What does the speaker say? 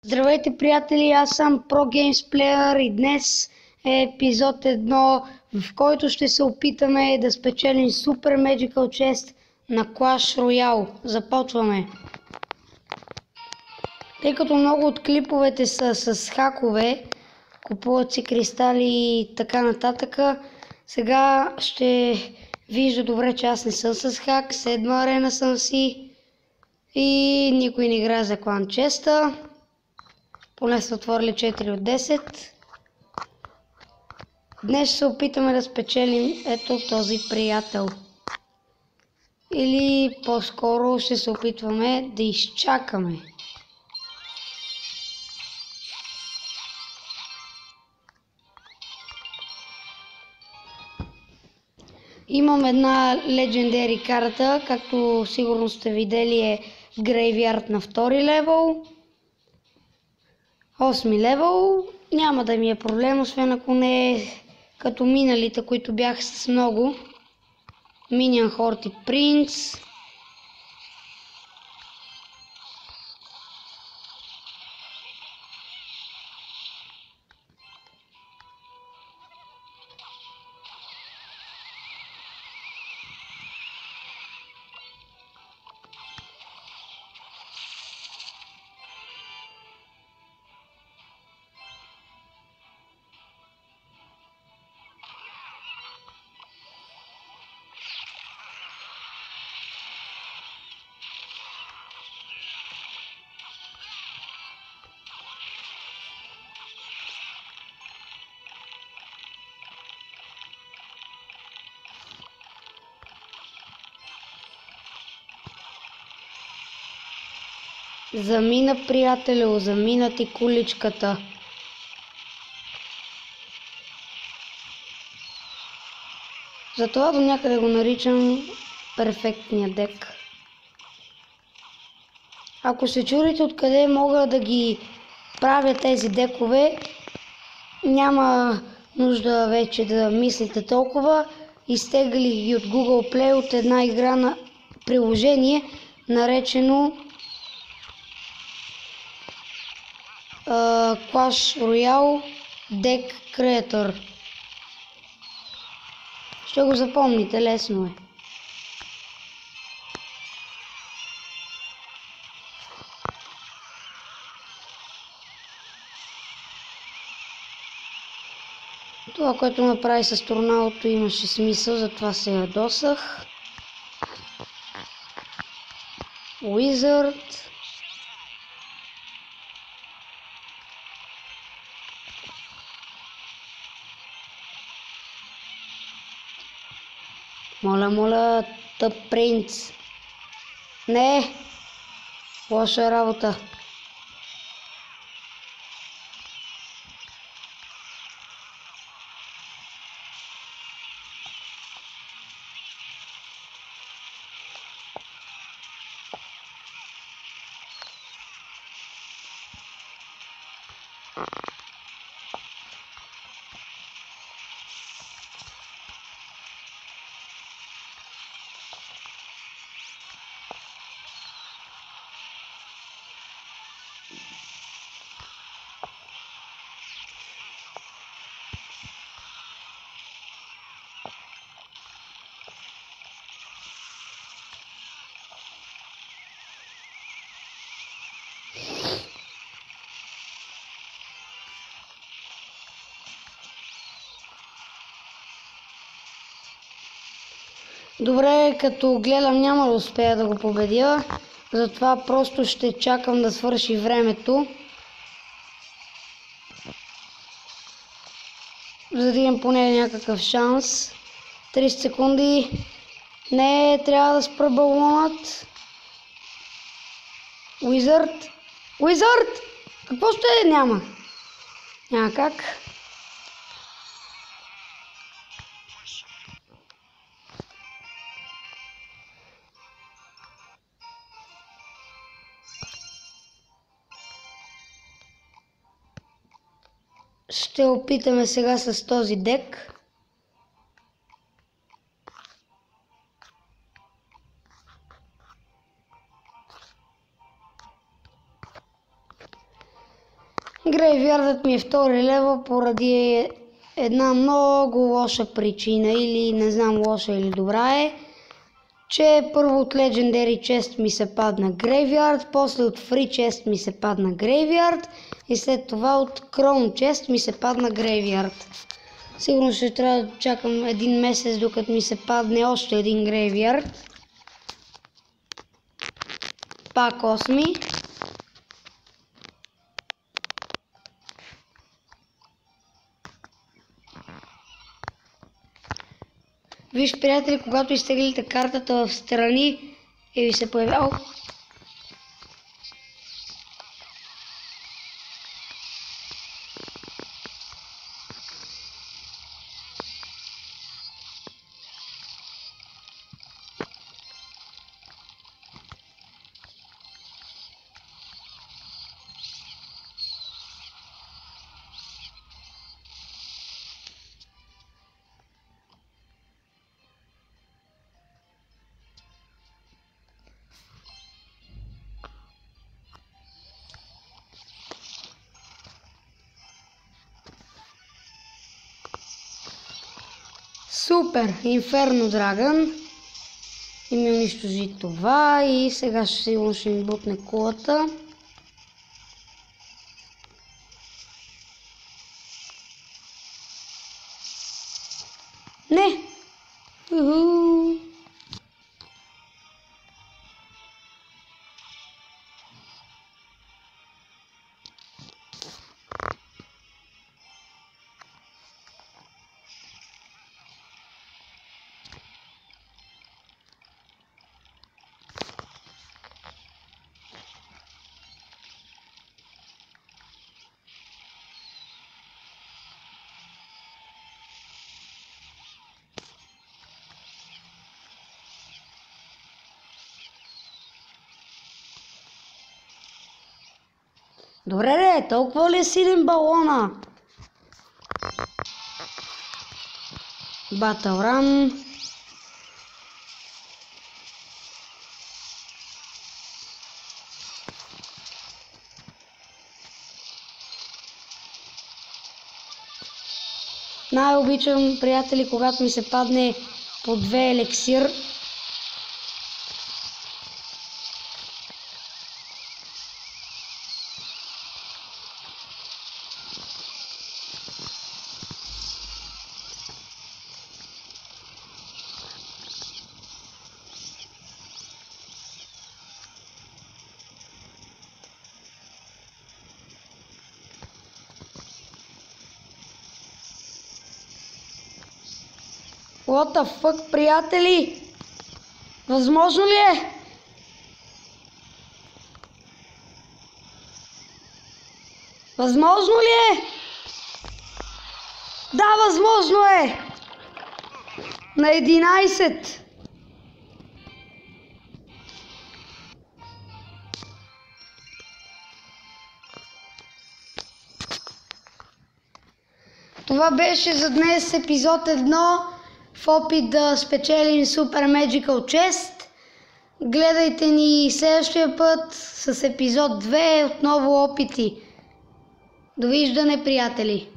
Здравейте, приятели, аз съм Pro Games Player и днес е епизод 1, в който ще се опитаме да спечелим Super Magical Chest на Clash Royale. Започваме! Тъй като много от клиповете са с хакове, купуват си кристали и така нататък, сега ще вижда добре, че аз не съм с хак, 7 арена съм си и никой не играе за клан честа. Поне са отворили 4 от 10. Днес ще се опитаме да спечелим ето този приятел. Или по-скоро ще се опитваме да изчакаме. Имам една Legendary карта, както сигурно сте видели, е Graveyard на 2 левел. 8 левел. Няма да ми е проблем, освен ако не е като миналите, които бяха с много. Minion Horde и Prince. Замина, приятелю, замина ти куличката. Затова до някъде го наричам перфектния дек. Ако се чудите откъде мога да ги правя тези декове, няма нужда вече да мислите толкова. Изтеглих ги от Google Play от една игра на приложение, наречено Clash Royale Deck Creator. Ще го запомните, лесно е. Това, което направи с торналото, имаше смисъл, затова се ядосах. Wizard. Моля, тъп принц. Не! Лоша работа. Добре, като гледам няма да успея да го победя, затова просто ще чакам да свърши времето, за да имам поне някакъв шанс. 30 секунди. Не, трябва да спра балонът. Wizard. Wizard! Какво ще е? Няма. Няма как. Ще опитаме сега с този дек. Грейвярдът ми е втори левел поради една много лоша причина, или не знам лоша или добра е, че първо от Legendary Chest ми се падна Graveyard, после от Free Chest ми се падна Graveyard и след това от Crown Chest ми се падна Graveyard. Сигурно ще трябва да чакам един месец, докато ми се падне още един Graveyard. Пак 8. Виж, приятели, когато изтеглите картата в страни и ви се появява... Супер! Инферно Драгън. И ми унищожи това и сега сигурно ще ми бутне кулата. Не! Уху! Добре, толкова ли е силен балона? Батъл ран. Най-обичам, приятели, когато ми се падне по 2 елексир. What the fuck, приятели? Възможно ли е? Възможно ли е? Да, възможно е! На 11! Това беше за днес епизод 1 в опит да спечелим Super Magical Chest. Гледайте ни следващия път с епизод 2, отново опити. Довиждане, приятели!